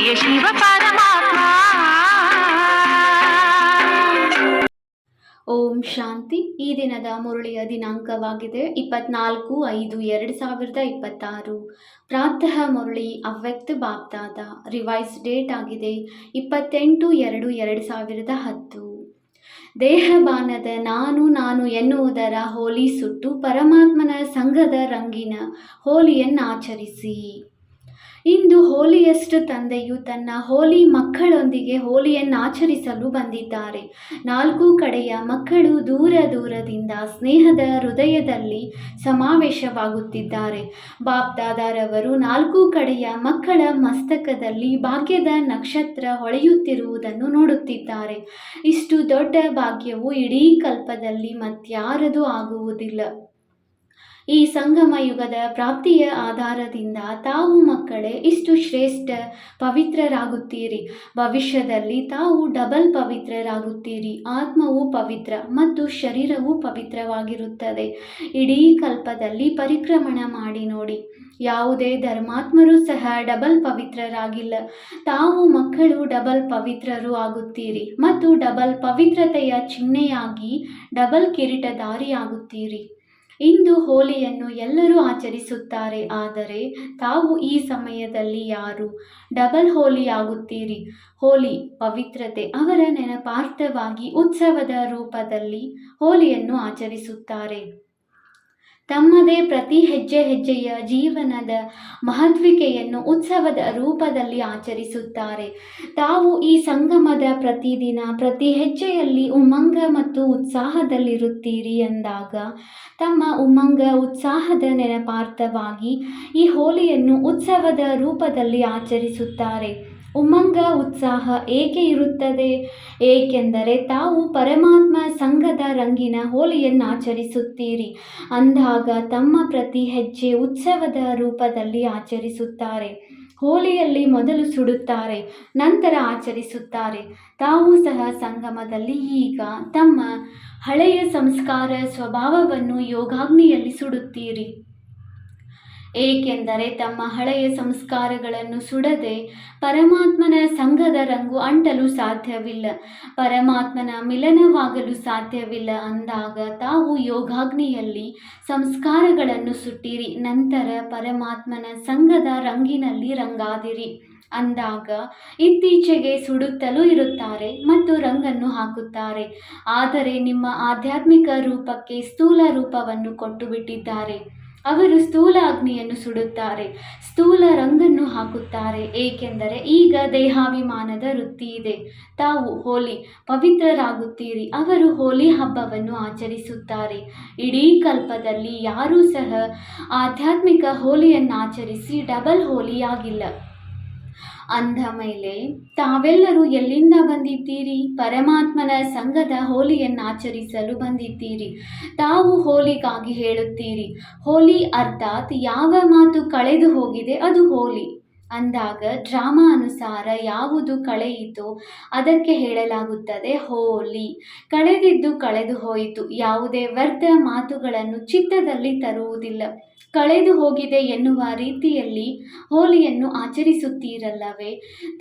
ಜಯ ಶಿವ ಪರಮಾತ್ಮ. ಓಂ ಶಾಂತಿ. ಈ ದಿನದ ಮುರಳಿಯ ದಿನಾಂಕವಾಗಿದೆ 24/5/2026. ಪ್ರಾತಃ ಮುರಳಿ ಅವ್ಯಕ್ತ ಬಾಪ್ದಾದ. ರಿವೈಸ್ ಡೇಟ್ ಆಗಿದೆ 28/2/2010. ದೇಹಬಾನದ ನಾನು ಎನ್ನುವುದರ ಹೋಲಿ ಸುಟ್ಟು ಪರಮಾತ್ಮನ ಸಂಘದ ರಂಗಿನ ಹೋಲಿಯನ್ನಾಚರಿಸಿ. ಇಂದು ಹೋಲಿಯಸ್ಟ್ ತಂದೆಯು ತನ್ನ ಹೋಲಿ ಮಕ್ಕಳೊಂದಿಗೆ ಹೋಲಿಯನ್ನಾಚರಿಸಲು ಬಂದಿದ್ದಾರೆ. 4 ಕಡೆಯ ಮಕ್ಕಳು ದೂರದಿಂದ ಸ್ನೇಹದ ಹೃದಯದಲ್ಲಿ ಸಮಾವೇಶವಾಗುತ್ತಿದ್ದಾರೆ. ಬಾಪ್ದಾದಾರವರು 4 ಕಡೆಯ ಮಕ್ಕಳ ಮಸ್ತಕದಲ್ಲಿ ಭಾಗ್ಯದ ನಕ್ಷತ್ರ ಹೊಳೆಯುತ್ತಿರುವುದನ್ನು ನೋಡುತ್ತಿದ್ದಾರೆ. ಇಷ್ಟು ದೊಡ್ಡ ಭಾಗ್ಯವು ಇಡೀ ಕಲ್ಪದಲ್ಲಿ ಮತ್ಯಾರದೂ ಆಗುವುದಿಲ್ಲ. ಈ ಸಂಗಮ ಯುಗದ ಪ್ರಾಪ್ತಿಯ ಆಧಾರದಿಂದ ತಾವು ಮಕ್ಕಳೇ ಇಷ್ಟು ಶ್ರೇಷ್ಠ ಪವಿತ್ರರಾಗುತ್ತೀರಿ. ಭವಿಷ್ಯದಲ್ಲಿ ತಾವು ಡಬಲ್ ಪವಿತ್ರರಾಗುತ್ತೀರಿ. ಆತ್ಮವು ಪವಿತ್ರ ಮತ್ತು ಶರೀರವು ಪವಿತ್ರವಾಗಿರುತ್ತದೆ. ಇಡೀ ಕಲ್ಪದಲ್ಲಿ ಪರಿಕ್ರಮಣ ಮಾಡಿ ನೋಡಿ. ಯಾವುದೇ ಧರ್ಮಾತ್ಮರು ಸಹ ಡಬಲ್ ಪವಿತ್ರರಾಗಿಲ್ಲ. ತಾವು ಮಕ್ಕಳು ಡಬಲ್ ಪವಿತ್ರರು ಆಗುತ್ತೀರಿ ಮತ್ತು ಡಬಲ್ ಪವಿತ್ರತೆಯ ಚಿಹ್ನೆಯಾಗಿ ಡಬಲ್ ಕಿರೀಟಧಾರಿಯಾಗುತ್ತೀರಿ. ಇಂದು ಹೋಲಿಯನ್ನು ಎಲ್ಲರೂ ಆಚರಿಸುತ್ತಾರೆ, ಆದರೆ ತಾವು ಈ ಸಮಯದಲ್ಲಿ ಯಾರು ಡಬಲ್ ಹೋಲಿ ಆಗುತ್ತೀರಿ. ಹೋಲಿ ಪವಿತ್ರತೆ ಅವರ ನೆನಪಾರ್ಥವಾಗಿ ಉತ್ಸವದ ರೂಪದಲ್ಲಿ ಹೋಲಿಯನ್ನು ಆಚರಿಸುತ್ತಾರೆ. ತಮ್ಮದೇ ಪ್ರತಿ ಹೆಜ್ಜೆಯ ಜೀವನದ ಮಹತ್ವಿಕೆಯನ್ನು ಉತ್ಸವದ ರೂಪದಲ್ಲಿ ಆಚರಿಸುತ್ತಾರೆ. ತಾವು ಈ ಸಂಗಮದ ಪ್ರತಿದಿನ ಪ್ರತಿ ಹೆಜ್ಜೆಯಲ್ಲಿ ಉಮಂಗ ಮತ್ತು ಉತ್ಸಾಹದಲ್ಲಿರುತ್ತೀರಿ ಎಂದಾಗ ತಮ್ಮ ಉಮಂಗ ಉತ್ಸಾಹದ ನೆನಪಾರ್ಥವಾಗಿ ಈ ಹೋಲಿಯನ್ನು ಉತ್ಸವದ ರೂಪದಲ್ಲಿ ಆಚರಿಸುತ್ತಾರೆ. ಉಮಂಗ ಉತ್ಸಾಹ ಏಕೆ ಇರುತ್ತದೆ? ಏಕೆಂದರೆ ತಾವು ಪರಮಾತ್ಮ ಸಂಘದ ರಂಗಿನ ಹೋಲಿಯನ್ನಾಚರಿಸುತ್ತೀರಿ. ಅಂದಾಗ ತಮ್ಮ ಪ್ರತಿ ಹೆಜ್ಜೆ ಉತ್ಸವದ ರೂಪದಲ್ಲಿ ಆಚರಿಸುತ್ತಾರೆ. ಹೋಲಿಯಲ್ಲಿ ಮೊದಲು ಸುಡುತ್ತಾರೆ, ನಂತರ ಆಚರಿಸುತ್ತಾರೆ. ತಾವು ಸಹ ಸಂಗಮದಲ್ಲಿ ಈಗ ತಮ್ಮ ಹಳೆಯ ಸಂಸ್ಕಾರ ಸ್ವಭಾವವನ್ನು ಯೋಗಾಗ್ನಿಯಲ್ಲಿ ಸುಡುತ್ತೀರಿ. ಏಕೆಂದರೆ ತಮ್ಮ ಹಳೆಯ ಸಂಸ್ಕಾರಗಳನ್ನು ಸುಡದೆ ಪರಮಾತ್ಮನ ಸಂಘದ ರಂಗು ಅಂಟಲು ಸಾಧ್ಯವಿಲ್ಲ, ಪರಮಾತ್ಮನ ಮಿಲನವಾಗಲು ಸಾಧ್ಯವಿಲ್ಲ. ಅಂದಾಗ ತಾವು ಯೋಗಾಗ್ನಿಯಲ್ಲಿ ಸಂಸ್ಕಾರಗಳನ್ನು ಸುಟ್ಟಿರಿ, ನಂತರ ಪರಮಾತ್ಮನ ಸಂಘದ ರಂಗಿನಲ್ಲಿ ರಂಗಾದಿರಿ. ಅಂದಾಗ ಇತ್ತೀಚೆಗೆ ಸುಡುತ್ತಲೂ ಇರುತ್ತಾರೆ ಮತ್ತು ರಂಗನ್ನು ಹಾಕುತ್ತಾರೆ. ಆದರೆ ನಿಮ್ಮ ಆಧ್ಯಾತ್ಮಿಕ ರೂಪಕ್ಕೆ ಸ್ಥೂಲ ರೂಪವನ್ನು ಕೊಟ್ಟು ಬಿಟ್ಟಿದ್ದಾರೆ. ಅವರು ಸ್ಥೂಲ ಅಗ್ನಿಯನ್ನು ಸುಡುತ್ತಾರೆ, ಸ್ಥೂಲ ರಂಗನ್ನು ಹಾಕುತ್ತಾರೆ. ಏಕೆಂದರೆ ಈಗ ದೇಹಾಭಿಮಾನದ ವೃತ್ತಿ ಇದೆ. ತಾವು ಹೋಲಿ ಪವಿತ್ರರಾಗುತ್ತೀರಿ. ಅವರು ಹೋಲಿ ಹಬ್ಬವನ್ನು ಆಚರಿಸುತ್ತಾರೆ. ಇಡೀ ಕಲ್ಪದಲ್ಲಿ ಯಾರೂ ಸಹ ಆಧ್ಯಾತ್ಮಿಕ ಹೋಲಿಯನ್ನಾಚರಿಸಿ ಡಬಲ್ ಹೋಲಿಯಾಗಿಲ್ಲ. ಅಂದ ಮೇಲೆ ತಾವೆಲ್ಲರೂ ಎಲ್ಲಿಂದ ಬಂದಿದ್ದೀರಿ? ಪರಮಾತ್ಮನ ಸಂಘದ ಹೋಲಿಯನ್ನಾಚರಿಸಲು ಬಂದಿದ್ದೀರಿ. ತಾವು ಹೋಲಿಗಾಗಿ ಹೇಳುತ್ತೀರಿ. ಹೋಲಿ ಅರ್ಥಾತ್ ಯಾವ ಮಾತು ಕಳೆದು ಹೋಗಿದೆ ಅದು ಹೋಲಿ. ಅಂದಾಗ ಡ್ರಾಮಾ ಅನುಸಾರ ಯಾವುದು ಕಳೆಯಿತೋ ಅದಕ್ಕೆ ಹೇಳಲಾಗುತ್ತದೆ ಹೋಲಿ. ಕಳೆದಿದ್ದು ಕಳೆದು ಹೋಯಿತು. ಯಾವುದೇ ವ್ಯರ್ಥ ಮಾತುಗಳನ್ನು ಚಿತ್ತದಲ್ಲಿ ತರುವುದಿಲ್ಲ. ಕಳೆದು ಹೋಗಿದೆ ಎನ್ನುವ ರೀತಿಯಲ್ಲಿ ಹೋಲಿಯನ್ನು ಆಚರಿಸುತ್ತೀರಲ್ಲವೇ?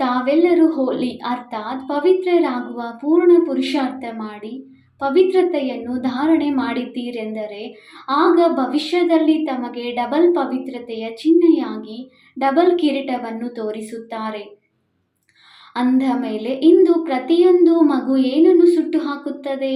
ತಾವೆಲ್ಲರೂ ಹೋಲಿ ಅರ್ಥಾತ್ ಪವಿತ್ರರಾಗುವ ಪೂರ್ಣ ಪುರುಷಾರ್ಥ ಮಾಡಿ ಪವಿತ್ರತೆಯನ್ನು ಧಾರಣೆ ಮಾಡಿದ್ದೀರೆಂದರೆ ಆಗ ಭವಿಷ್ಯದಲ್ಲಿ ತಮಗೆ ಡಬಲ್ ಪವಿತ್ರತೆಯ ಚಿಹ್ನೆಯಾಗಿ ಡಬಲ್ ಕಿರೀಟವನ್ನು ತೋರಿಸುತ್ತಾರೆ. ಅಂದ ಮೇಲೆ ಇಂದು ಪ್ರತಿಯೊಂದು ಮಗು ಏನನ್ನು ಸುಟ್ಟು ಹಾಕುತ್ತದೆ?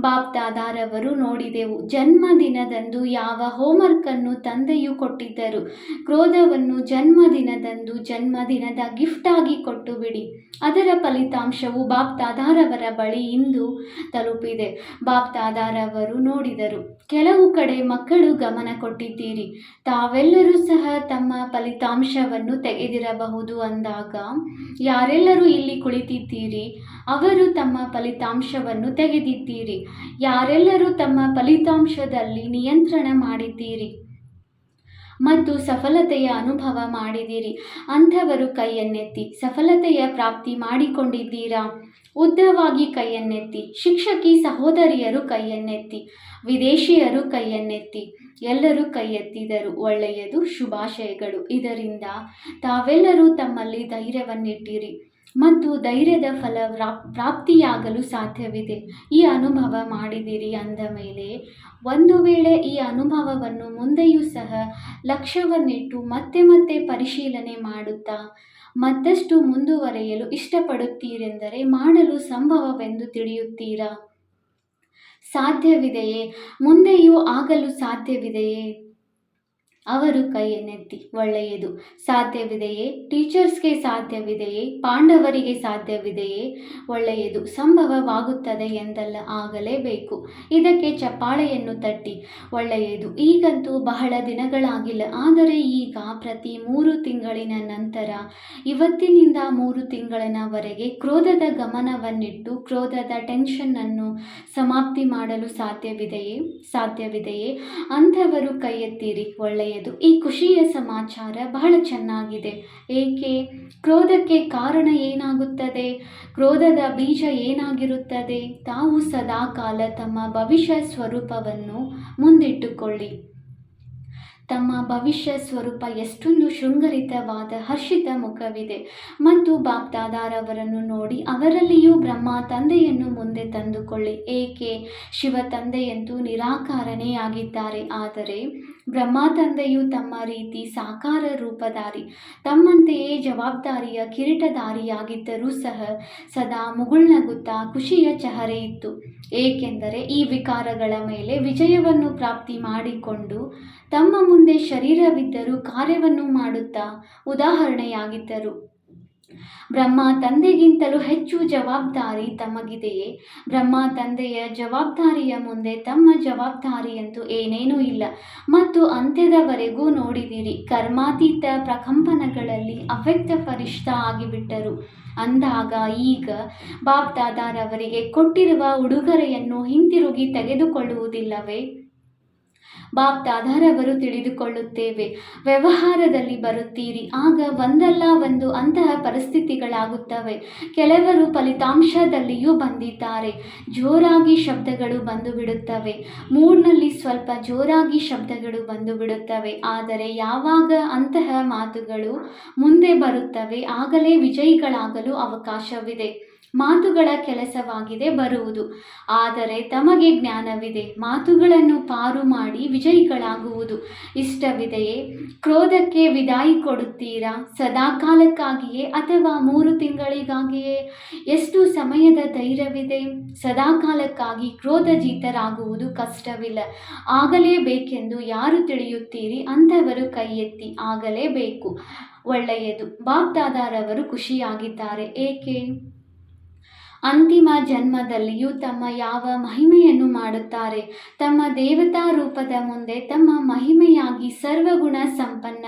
ಬಾಪ್ದಾದಾರವರು ನೋಡಿದೆವು. ಜನ್ಮದಿನದಂದು ಯಾವ ಹೋಮ್ವರ್ಕನ್ನು ತಂದೆಯು ಕೊಟ್ಟಿದ್ದರು, ಕ್ರೋಧವನ್ನು ಜನ್ಮದಿನದಂದು ಜನ್ಮದಿನದ ಗಿಫ್ಟ್ ಆಗಿ ಕೊಟ್ಟು ಬಿಡಿ. ಅದರ ಫಲಿತಾಂಶವು ಬಾಪ್ದಾದಾರವರ ಬಳಿ ಇಂದು ತಲುಪಿದೆ. ಬಾಪ್ದಾದಾರವರು ನೋಡಿದರು. ಕೆಲವು ಕಡೆ ಮಕ್ಕಳು ಗಮನ ಕೊಟ್ಟಿದ್ದೀರಿ. ತಾವೆಲ್ಲರೂ ಸಹ ತಮ್ಮ ಫಲಿತಾಂಶವನ್ನು ತೆಗೆದಿರಬಹುದು. ಅಂದಾಗ ಯಾರೆಲ್ಲರೂ ಇಲ್ಲಿ ಕುಳಿತಿದ್ದೀರಿ ಅವರು ತಮ್ಮ ಫಲಿತಾಂಶವನ್ನು ತೆಗೆದಿದ್ದೀರಿ. ಯಾರೆಲ್ಲರೂ ತಮ್ಮ ಫಲಿತಾಂಶದಲ್ಲಿ ನಿಯಂತ್ರಣ ಮಾಡಿದ್ದೀರಿ ಮತ್ತು ಸಫಲತೆಯ ಅನುಭವ ಮಾಡಿದಿರಿ ಅಂಥವರು ಕೈಯನ್ನೆತ್ತಿ. ಸಫಲತೆಯ ಪ್ರಾಪ್ತಿ ಮಾಡಿಕೊಂಡಿದ್ದೀರಾ? ಉದ್ದವಾಗಿ ಕೈಯನ್ನೆತ್ತಿ. ಶಿಕ್ಷಕಿ ಸಹೋದರಿಯರು ಕೈಯನ್ನೆತ್ತಿ. ವಿದೇಶಿಯರು ಕೈಯನ್ನೆತ್ತಿ. ಎಲ್ಲರೂ ಕೈ ಎತ್ತಿದರು. ಒಳ್ಳೆಯದು, ಶುಭಾಶಯಗಳು. ಇದರಿಂದ ತಾವೆಲ್ಲರೂ ತಮ್ಮಲ್ಲಿ ಧೈರ್ಯವನ್ನಿಟ್ಟಿರಿ ಮತ್ತು ಧೈರ್ಯದ ಫಲ ಪ್ರಾಪ್ತಿಯಾಗಲು ಸಾಧ್ಯವಿದೆ. ಈ ಅನುಭವ ಮಾಡಿದಿರಿ ಅಂದ ಮೇಲೆ ಒಂದು ವೇಳೆ ಈ ಅನುಭವವನ್ನು ಮುಂದೆಯೂ ಸಹ ಲಕ್ಷ್ಯವನ್ನಿಟ್ಟು ಮತ್ತೆ ಮತ್ತೆ ಪರಿಶೀಲನೆ ಮಾಡುತ್ತಾ ಮತ್ತಷ್ಟು ಮುಂದುವರೆಯಲು ಇಷ್ಟಪಡುತ್ತೀರೆಂದರೆ ಮಾಡಲು ಸಂಭವವೆಂದು ತಿಳಿಯುತ್ತೀರಾ? ಸಾಧ್ಯವಿದೆಯೇ? ಮುಂದೆಯೂ ಆಗಲು ಸಾಧ್ಯವಿದೆಯೇ? ಅವರು ಕೈಯನ್ನೆತ್ತಿ. ಒಳ್ಳೆಯದು. ಸಾಧ್ಯವಿದೆಯೇ? ಟೀಚರ್ಸ್ಗೆ ಸಾಧ್ಯವಿದೆಯೇ? ಪಾಂಡವರಿಗೆ ಸಾಧ್ಯವಿದೆಯೇ? ಒಳ್ಳೆಯದು. ಸಂಭವವಾಗುತ್ತದೆ ಎಂದಲ್ಲ, ಆಗಲೇಬೇಕು. ಇದಕ್ಕೆ ಚಪ್ಪಾಳೆಯನ್ನು ತಟ್ಟಿ. ಒಳ್ಳೆಯದು. ಈಗಂತೂ ಬಹಳ ದಿನಗಳಾಗಿಲ್ಲ, ಆದರೆ ಈಗ ಪ್ರತಿ 3 ತಿಂಗಳಿನ ನಂತರ ಇವತ್ತಿನಿಂದ 3 ತಿಂಗಳಿನವರೆಗೆ ಕ್ರೋಧದ ಗಮನವನ್ನಿಟ್ಟು ಕ್ರೋಧದ ಟೆನ್ಷನ್ನನ್ನು ಸಮಾಪ್ತಿ ಮಾಡಲು ಸಾಧ್ಯವಿದೆಯೇ? ಅಂಥವರು ಕೈ ಎತ್ತಿರಿ. ಒಳ್ಳೆಯದು. ಈ ಖುಷಿಯ ಸಮಾಚಾರ ಬಹಳ ಚೆನ್ನಾಗಿದೆ. ಏಕೆ? ಕ್ರೋಧಕ್ಕೆ ಕಾರಣ ಏನಾಗುತ್ತದೆ? ಕ್ರೋಧದ ಬೀಜ ಏನಾಗಿರುತ್ತದೆ? ತಾವು ಸದಾಕಾಲ ತಮ್ಮ ಭವಿಷ್ಯ ಸ್ವರೂಪವನ್ನು ಮುಂದಿಟ್ಟುಕೊಳ್ಳಿ. ತಮ್ಮ ಭವಿಷ್ಯ ಸ್ವರೂಪ ಎಷ್ಟೊಂದು ಶೃಂಗರಿತವಾದ ಹರ್ಷಿತ ಮುಖವಿದೆ ಮತ್ತು ಬಾಪ್ದಾದಾರವರನ್ನು ನೋಡಿ ಅವರಲ್ಲಿಯೂ ಬ್ರಹ್ಮ ತಂದೆಯನ್ನು ಮುಂದೆ ತಂದುಕೊಳ್ಳಿ. ಏಕೆ? ಶಿವ ತಂದೆಯಂತೂ ನಿರಾಕಾರನೇ ಆಗಿದ್ದಾರೆ, ಆದರೆ ಬ್ರಹ್ಮ ತಂದೆಯು ತಮ್ಮ ರೀತಿ ಸಾಕಾರ ರೂಪಧಾರಿ, ತಮ್ಮಂತೆಯೇ ಜವಾಬ್ದಾರಿಯ ಕಿರೀಟಧಾರಿಯಾಗಿದ್ದರೂ ಸಹ ಸದಾ ಮುಗುಳ್ನಗುತ್ತಾ ಖುಷಿಯ ಚಹರೆ ಇತ್ತು. ಏಕೆಂದರೆ ಈ ವಿಕಾರಗಳ ಮೇಲೆ ವಿಜಯವನ್ನು ಪ್ರಾಪ್ತಿ ಮಾಡಿಕೊಂಡು ತಮ್ಮ ಮುಂದೆ ಶರೀರವಿದ್ದರೂ ಕಾರ್ಯವನ್ನು ಮಾಡುತ್ತಾ ಉದಾಹರಣೆಯಾಗಿದ್ದರು. ಬ್ರಹ್ಮ ತಂದೆಗಿಂತಲೂ ಹೆಚ್ಚು ಜವಾಬ್ದಾರಿ ತಮಗಿದೆಯೇ? ಬ್ರಹ್ಮ ತಂದೆಯ ಜವಾಬ್ದಾರಿಯ ಮುಂದೆ ತಮ್ಮ ಜವಾಬ್ದಾರಿಯಂತೂ ಏನೇನೂ ಇಲ್ಲ. ಮತ್ತು ಅಂತ್ಯದವರೆಗೂ ನೋಡಿದಿರಿ, ಕರ್ಮಾತೀತ ಪ್ರಕಂಪನಗಳಲ್ಲಿ ಅವ್ಯಕ್ತ ಫರಿಷ್ಠ ಆಗಿಬಿಟ್ಟರು. ಅಂದಾಗ ಈಗ ಬಾಪ್ದಾದಾರವರಿಗೆ ಕೊಟ್ಟಿರುವ ಉಡುಗೊರೆಯನ್ನು ಹಿಂತಿರುಗಿ ತೆಗೆದುಕೊಳ್ಳುವುದಿಲ್ಲವೇ? ಬಾಪ್ದಾದಾರವರು ತಿಳಿದುಕೊಳ್ಳುತ್ತೇವೆ. ವ್ಯವಹಾರದಲ್ಲಿ ಬರುತ್ತೀರಿ, ಆಗ ಒಂದಲ್ಲ ಒಂದು ಅಂತಹ ಪರಿಸ್ಥಿತಿಗಳಾಗುತ್ತವೆ. ಕೆಲವರು ಫಲಿತಾಂಶದಲ್ಲಿಯೂ ಬಂದಿದ್ದಾರೆ. ಜೋರಾಗಿ ಶಬ್ದಗಳು ಬಂದು ಬಿಡುತ್ತವೆ. ಮೂಡ್ನಲ್ಲಿ ಸ್ವಲ್ಪ ಜೋರಾಗಿ ಶಬ್ದಗಳು ಬಂದು ಬಿಡುತ್ತವೆ. ಆದರೆ ಯಾವಾಗ ಅಂತಹ ಮಾತುಗಳು ಮುಂದೆ ಬರುತ್ತವೆ ಆಗಲೇ ವಿಜಯಿಗಳಾಗಲು ಅವಕಾಶವಿದೆ. ಮಾತುಗಳ ಕೆಲಸವಾಗಿದೆ ಬರುವುದು. ಆದರೆ ತಮಗೆ ಜ್ಞಾನವಿದೆ, ಮಾತುಗಳನ್ನು ಪಾರು ಮಾಡಿ ವಿಜಯಿಗಳಾಗುವುದು ಇಷ್ಟವಿದೆಯೇ? ಕ್ರೋಧಕ್ಕೆ ವಿದಾಯಿ ಕೊಡುತ್ತೀರಾ? ಸದಾಕಾಲಕ್ಕಾಗಿಯೇ ಅಥವಾ 3 ತಿಂಗಳಿಗಾಗಿಯೇ? ಎಷ್ಟು ಸಮಯದ ಧೈರ್ಯವಿದೆ? ಸದಾಕಾಲಕ್ಕಾಗಿ ಕ್ರೋಧಜೀತರಾಗುವುದು ಕಷ್ಟವಿಲ್ಲ. ಆಗಲೇಬೇಕೆಂದು ಯಾರು ತಿಳಿಯುತ್ತೀರಿ ಅಂಥವರು ಕೈ ಎತ್ತಿ. ಆಗಲೇಬೇಕು. ಒಳ್ಳೆಯದು. ಬಾಪ್ದಾದಾರವರು ಖುಷಿಯಾಗಿದ್ದಾರೆ. ಏಕೆ? ಅಂತಿಮ ಜನ್ಮದಲ್ಲಿಯೂ ತಮ್ಮ ಯಾವ ಮಹಿಮೆಯನ್ನು ಮಾಡುತ್ತಾರೆ? ತಮ್ಮ ದೇವತಾ ರೂಪದ ಮುಂದೆ ತಮ್ಮ ಮಹಿಮೆಯಾಗಿ ಸರ್ವಗುಣ ಸಂಪನ್ನ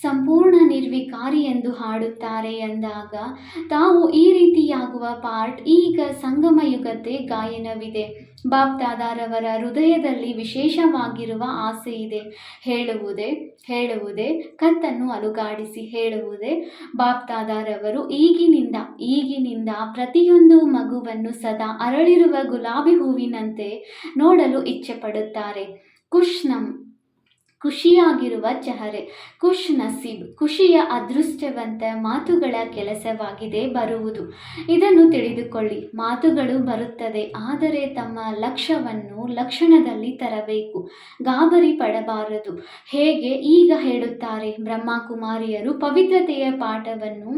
ಸಂಪೂರ್ಣ ನಿರ್ವಿಕಾರಿ ಎಂದು ಹಾಡುತ್ತಾರೆ ಎಂದಾಗ ತಾವು ಈ ರೀತಿಯಾಗುವ ಪಾರ್ಟ್ ಈಗ ಸಂಗಮಯುಗತೆ ಗಾಯನವಿದೆ. ಬಾಪ್ದಾದಾರವರ ಹೃದಯದಲ್ಲಿ ವಿಶೇಷವಾಗಿರುವ ಆಸೆ ಇದೆ. ಹೇಳುವುದೇ ಕತ್ತನ್ನು ಅಲುಗಾಡಿಸಿ ಹೇಳುವುದೇ. ಬಾಪ್ದಾದಾರವರು ಈಗಿನಿಂದ ಪ್ರತಿಯೊಂದು ಮಗುವನ್ನು ಸದಾ ಅರಳಿರುವ ಗುಲಾಬಿ ಹೂವಿನಂತೆ ನೋಡಲು ಇಚ್ಛೆಪಡುತ್ತಾರೆ. ಖುಷಿಯಾಗಿರುವ ಚಹರೆ, ಖುಷ್ ನಸೀಬ್, ಖುಷಿಯ ಅದೃಷ್ಟವಂತ ಮಾತುಗಳ ಕೆಲಸವಾಗಿದೆ ಬರುವುದು. ಇದನ್ನು ತಿಳಿದುಕೊಳ್ಳಿ. ಮಾತುಗಳು ಬರುತ್ತದೆ, ಆದರೆ ತಮ್ಮ ಲಕ್ಷ್ಯವನ್ನು ಲಕ್ಷಣದಲ್ಲಿ ತರಬೇಕು. ಗಾಬರಿ ಪಡಬಾರದು. ಹೇಗೆ? ಈಗ ಹೇಳುತ್ತಾರೆ, ಬ್ರಹ್ಮಕುಮಾರಿಯರು ಪವಿತ್ರತೆಯ ಪಾಠವನ್ನು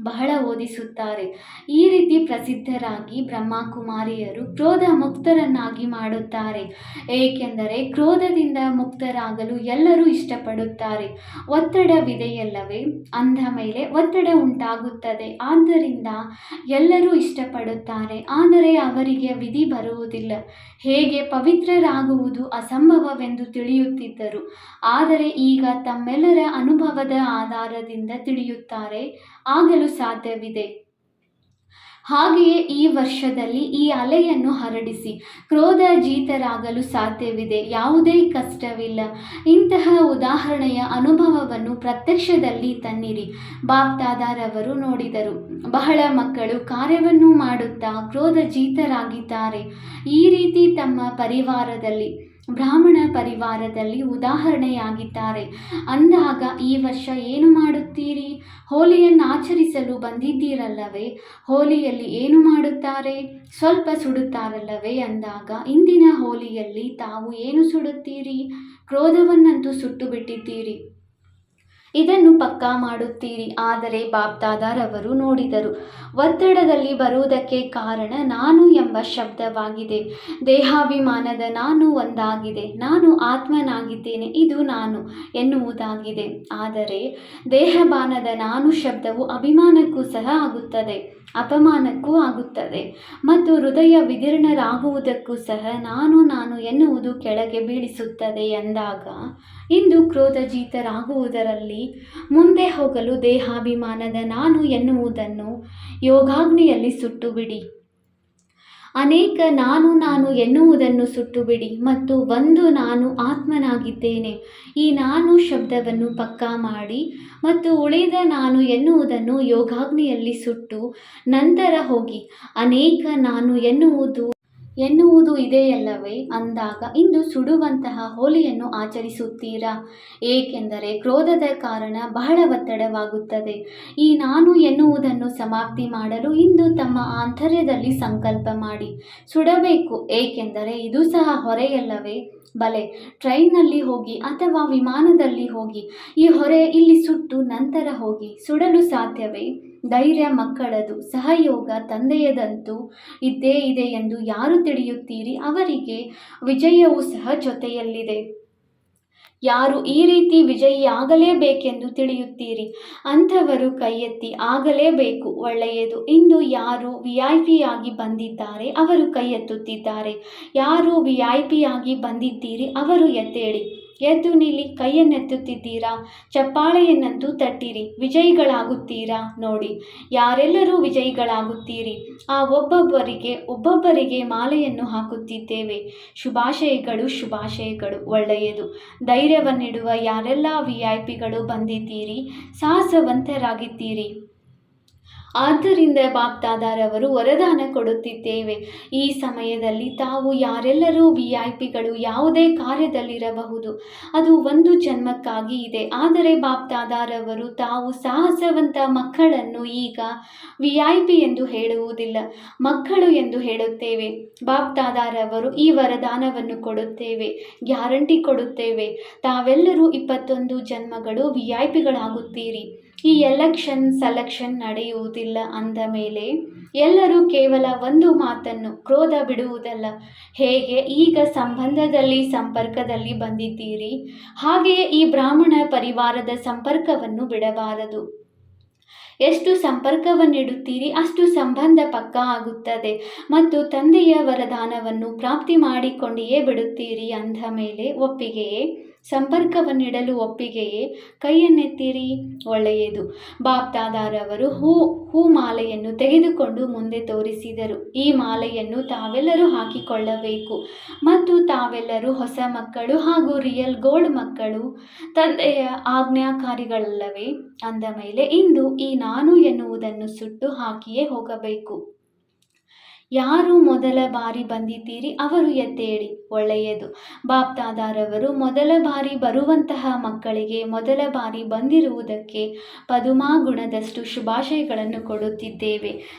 ಬಹಳ ಓದಿಸುತ್ತಾರೆ. ಈ ರೀತಿ ಪ್ರಸಿದ್ಧರಾಗಿ ಬ್ರಹ್ಮಕುಮಾರಿಯರು ಕ್ರೋಧ ಮುಕ್ತರನ್ನಾಗಿ ಮಾಡುತ್ತಾರೆ. ಏಕೆಂದರೆ ಕ್ರೋಧದಿಂದ ಮುಕ್ತರಾಗಲು ಎಲ್ಲರೂ ಇಷ್ಟಪಡುತ್ತಾರೆ. ಒತ್ತಡವಿದೆಯಲ್ಲವೇ? ಅಂದ ಮೇಲೆ ಒತ್ತಡ ಉಂಟಾಗುತ್ತದೆ. ಆದ್ದರಿಂದ ಎಲ್ಲರೂ ಇಷ್ಟಪಡುತ್ತಾರೆ, ಆದರೆ ಅವರಿಗೆ ವಿಧಿ ಬರುವುದಿಲ್ಲ. ಹೇಗೆ? ಪವಿತ್ರರಾಗುವುದು ಅಸಂಭವವೆಂದು ತಿಳಿಯುತ್ತಿದ್ದರು, ಆದರೆ ಈಗ ತಮ್ಮೆಲ್ಲರ ಅನುಭವದ ಆಧಾರದಿಂದ ತಿಳಿಯುತ್ತಾರೆ, ಆಗಲು ಸಾಧ್ಯವಿದೆ. ಹಾಗೆಯೇ ಈ ವರ್ಷದಲ್ಲಿ ಈ ಅಲೆಯನ್ನು ಹರಡಿಸಿ ಕ್ರೋಧಜೀತರಾಗಲು ಸಾಧ್ಯವಿದೆ. ಯಾವುದೇ ಕಷ್ಟವಿಲ್ಲ. ಇಂತಹ ಉದಾಹರಣೆಯ ಅನುಭವವನ್ನು ಪ್ರತ್ಯಕ್ಷದಲ್ಲಿ ತನ್ನಿರಿ. ಬಾಪ್ದಾದಾರವರು ನೋಡಿದರು. ಬಹಳ ಮಕ್ಕಳು ಕಾರ್ಯವನ್ನು ಮಾಡುತ್ತಾ ಕ್ರೋಧಜೀತರಾಗಿದ್ದಾರೆ. ಈ ರೀತಿ ತಮ್ಮ ಪರಿವಾರದಲ್ಲಿ, ಬ್ರಾಹ್ಮಣ ಪರಿವಾರದಲ್ಲಿ ಉದಾಹರಣೆಯಾಗಿದ್ದಾರೆ. ಅಂದಾಗ ಈ ವರ್ಷ ಏನು ಮಾಡುತ್ತೀರಿ? ಹೋಲಿಯನ್ನು ಆಚರಿಸಲು ಬಂದಿದ್ದೀರಲ್ಲವೇ? ಹೋಲಿಯಲ್ಲಿ ಏನು ಮಾಡುತ್ತಾರೆ? ಸ್ವಲ್ಪ ಸುಡುತ್ತಾರಲ್ಲವೇ? ಅಂದಾಗ ಇಂದಿನ ಹೋಲಿಯಲ್ಲಿ ತಾವು ಏನು ಸುಡುತ್ತೀರಿ? ಕ್ರೋಧವನ್ನಂತೂ ಸುಟ್ಟು ಬಿಟ್ಟಿದ್ದೀರಿ. ಇದನ್ನು ಪಕ್ಕಾ ಮಾಡುತ್ತೀರಿ. ಆದರೆ ಬಾಪ್ದಾದಾರವರು ನೋಡಿದರು. ಒತ್ತಡದಲ್ಲಿ ಬರುವುದಕ್ಕೆ ಕಾರಣ ನಾನು ಎಂಬ ಶಬ್ದವಾಗಿದೆ. ದೇಹಾಭಿಮಾನದ ನಾನು ಒಂದಾಗಿದೆ. ನಾನು ಆತ್ಮನಾಗಿದ್ದೇನೆ, ಇದು ನಾನು ಎನ್ನುವುದಾಗಿದೆ. ಆದರೆ ದೇಹಭಾನದ ನಾನು ಶಬ್ದವು ಅಭಿಮಾನಕ್ಕೂ ಸಹ ಆಗುತ್ತದೆ, ಅಪಮಾನಕ್ಕೂ ಆಗುತ್ತದೆ ಮತ್ತು ಹೃದಯ ವಿದೀರ್ಣರಾಗುವುದಕ್ಕೂ ಸಹ ನಾನು ನಾನು ಎನ್ನುವುದು ಕೆಳಗೆ ಬೀಳಿಸುತ್ತದೆ. ಎಂದಾಗ ಇಂದು ಕ್ರೋಧಜೀತರಾಗುವುದರಲ್ಲಿ ಮುಂದೆ ಹೋಗಲು ದೇಹಾಭಿಮಾನದ ನಾನು ಎನ್ನುವುದನ್ನು ಯೋಗಾಗ್ನಿಯಲ್ಲಿ ಸುಟ್ಟು ಬಿಡಿ. ಅನೇಕ ನಾನು ನಾನು ಎನ್ನುವುದನ್ನು ಸುಟ್ಟು ಬಿಡಿ ಮತ್ತು ಒಂದು ನಾನು ಆತ್ಮನಾಗಿದ್ದೇನೆ, ಈ ನಾನು ಶಬ್ದವನ್ನು ಪಕ್ಕಾ ಮಾಡಿ ಮತ್ತು ಉಳಿದ ನಾನು ಎನ್ನುವುದನ್ನು ಯೋಗಾಗ್ನಿಯಲ್ಲಿ ಸುಟ್ಟು ನಂತರ ಹೋಗಿ. ಅನೇಕ ನಾನು ಎನ್ನುವುದು ಇದೆಯಲ್ಲವೇ? ಅಂದಾಗ ಇಂದು ಸುಡುವಂತಹ ಹೋಲಿಯನ್ನು ಆಚರಿಸುತ್ತೀರಾ? ಏಕೆಂದರೆ ಕ್ರೋಧದ ಕಾರಣ ಬಹಳ ಒತ್ತಡವಾಗುತ್ತದೆ. ಈ ನಾನು ಎನ್ನುವುದನ್ನು ಸಮಾಪ್ತಿ ಮಾಡಲು ಇಂದು ತಮ್ಮ ಆಂತರ್ಯದಲ್ಲಿ ಸಂಕಲ್ಪ ಮಾಡಿ ಸುಡಬೇಕು. ಏಕೆಂದರೆ ಇದು ಸಹ ಹೊರೆಯಲ್ಲವೇ? ಬಲೆ, ಟ್ರೈನ್ನಲ್ಲಿ ಹೋಗಿ ಅಥವಾ ವಿಮಾನದಲ್ಲಿ ಹೋಗಿ ಈ ಹೊರೆ ಇಲ್ಲಿ ಸುಟ್ಟು ನಂತರ ಹೋಗಿ. ಸುಡಲು ಸಾಧ್ಯವೇ? ಧೈರ್ಯ ಮಕ್ಕಳದು, ಸಹಯೋಗ ತಂದೆಯದಂತೂ ಇದ್ದೇ ಇದೆ ಎಂದು ಯಾರು ತಿಳಿಯುತ್ತೀರಿ, ಅವರಿಗೆ ವಿಜಯವೂ ಸಹ ಜೊತೆಯಲ್ಲಿದೆ. ಯಾರು ಈ ರೀತಿ ವಿಜಯಿಯಾಗಲೇಬೇಕೆಂದು ತಿಳಿಯುತ್ತೀರಿ ಅಂಥವರು ಕೈ ಎತ್ತಿ. ಆಗಲೇಬೇಕು, ಒಳ್ಳೆಯದು. ಇಂದು ಯಾರು ವಿಐಪಿಯಾಗಿ ಬಂದಿದ್ದಾರೆ ಅವರು ಕೈ ಎತ್ತುತ್ತಿದ್ದಾರೆ. ಯಾರು ವಿಐಪಿಯಾಗಿ ಬಂದಿದ್ದೀರಿ ಅವರು ಎದ್ದೇಳಿ, ಎದ್ದು ನಿಲ್ಲಿ. ಕೈಯನ್ನೆತ್ತುತ್ತಿದ್ದೀರಾ? ಚಪ್ಪಾಳೆಯನ್ನಂತೂ ತಟ್ಟಿರಿ. ವಿಜಯಿಗಳಾಗುತ್ತೀರಾ? ನೋಡಿ, ಯಾರೆಲ್ಲರೂ ವಿಜಯಿಗಳಾಗುತ್ತೀರಿ. ಆ ಒಬ್ಬೊಬ್ಬರಿಗೆ ಮಾಲೆಯನ್ನು ಹಾಕುತ್ತಿದ್ದೇವೆ. ಶುಭಾಶಯಗಳು, ಶುಭಾಶಯಗಳು. ಒಳ್ಳೆಯದು. ಧೈರ್ಯವನ್ನಿಡುವ ಯಾರೆಲ್ಲ ವಿಐಪಿಗಳು ಬಂದಿದ್ದೀರಿ, ಸಾಹಸವಂತರಾಗಿದ್ದೀರಿ. ಆದ್ದರಿಂದ ಬಾಪ್ದಾದಾರವರು ವರದಾನ ಕೊಡುತ್ತಿದ್ದೇವೆ. ಈ ಸಮಯದಲ್ಲಿ ತಾವು ಯಾರೆಲ್ಲರೂ ವಿಐಪಿಗಳು ಯಾವುದೇ ಕಾರ್ಯದಲ್ಲಿರಬಹುದು, ಅದು ಒಂದು ಜನ್ಮಕ್ಕಾಗಿ ಇದೆ. ಆದರೆ ಬಾಪ್ದಾದಾರವರು ತಾವು ಸಾಹಸವಂತ ಮಕ್ಕಳನ್ನು ಈಗ ವಿಐಪಿ ಎಂದು ಹೇಳುವುದಿಲ್ಲ, ಮಕ್ಕಳು ಎಂದು ಹೇಳುತ್ತೇವೆ. ಬಾಪ್ದಾದಾರವರು ಈ ವರದಾನವನ್ನು ಕೊಡುತ್ತೇವೆ, ಗ್ಯಾರಂಟಿ ಕೊಡುತ್ತೇವೆ. ತಾವೆಲ್ಲರೂ 21 ಜನ್ಮಗಳು ವಿಐಪಿಗಳಾಗುತ್ತೀರಿ. ಈ ಸೆಲೆಕ್ಷನ್ ನಡೆಯುವುದಿಲ್ಲ ಅಂದ ಮೇಲೆ ಎಲ್ಲರೂ ಕೇವಲ ಒಂದು ಮಾತನ್ನು, ಕ್ರೋಧ ಬಿಡುವುದಲ್ಲ. ಹೇಗೆ ಈಗ ಸಂಪರ್ಕದಲ್ಲಿ ಬಂದಿದ್ದೀರಿ, ಹಾಗೆಯೇ ಈ ಬ್ರಾಹ್ಮಣ ಪರಿವಾರದ ಸಂಪರ್ಕವನ್ನು ಬಿಡಬಾರದು. ಎಷ್ಟು ಸಂಪರ್ಕವನ್ನಿಡುತ್ತೀರಿ ಅಷ್ಟು ಸಂಬಂಧ ಪಕ್ಕಾ ಆಗುತ್ತದೆ ಮತ್ತು ತಂದೆಯ ವರದಾನವನ್ನು ಪ್ರಾಪ್ತಿ ಮಾಡಿಕೊಂಡಿಯೇ ಬಿಡುತ್ತೀರಿ. ಅಂದ ಮೇಲೆ ಒಪ್ಪಿಗೆಯೇ? ಸಂಪರ್ಕವನ್ನಿಡಲು ಒಪ್ಪಿಗೆಯೇ? ಕೈಯನ್ನೆತ್ತಿರಿ. ಒಳ್ಳೆಯದು. ಬಾಪ್ದಾದಾರವರು ಹೂ ಮಾಲೆಯನ್ನು ತೆಗೆದುಕೊಂಡು ಮುಂದೆ ತೋರಿಸಿದರು. ಈ ಮಾಲೆಯನ್ನು ತಾವೆಲ್ಲರೂ ಹಾಕಿಕೊಳ್ಳಬೇಕು ಮತ್ತು ತಾವೆಲ್ಲರೂ ಹೊಸ ಮಕ್ಕಳು ಹಾಗೂ ರಿಯಲ್ ಗೋಲ್ಡ್ ಮಕ್ಕಳು, ತಂದೆಯ ಆಜ್ಞಾಕಾರಿಗಳಲ್ಲವೇ? ಅಂದ ಮೇಲೆ ಇಂದು ಈ ನಾನು ಎನ್ನುವುದನ್ನು ಸುಟ್ಟು ಹಾಕಿಯೇ ಹೋಗಬೇಕು. ಯಾರು ಮೊದಲ ಬಾರಿ ಬಂದಿದ್ದೀರಿ ಅವರು ಎದ್ದೇಳಿ. ಒಳ್ಳೆಯದು. ಬಾಪ್ದಾದಾರವರು ಮೊದಲ ಬಾರಿ ಬರುವಂತಹ ಮಕ್ಕಳಿಗೆ ಮೊದಲ ಬಾರಿ ಬಂದಿರುವುದಕ್ಕೆ ಪದುಮಾ ಗುಣದಷ್ಟು ಶುಭಾಶಯಗಳನ್ನು ಕೊಡುತ್ತಿದ್ದೇವೆ.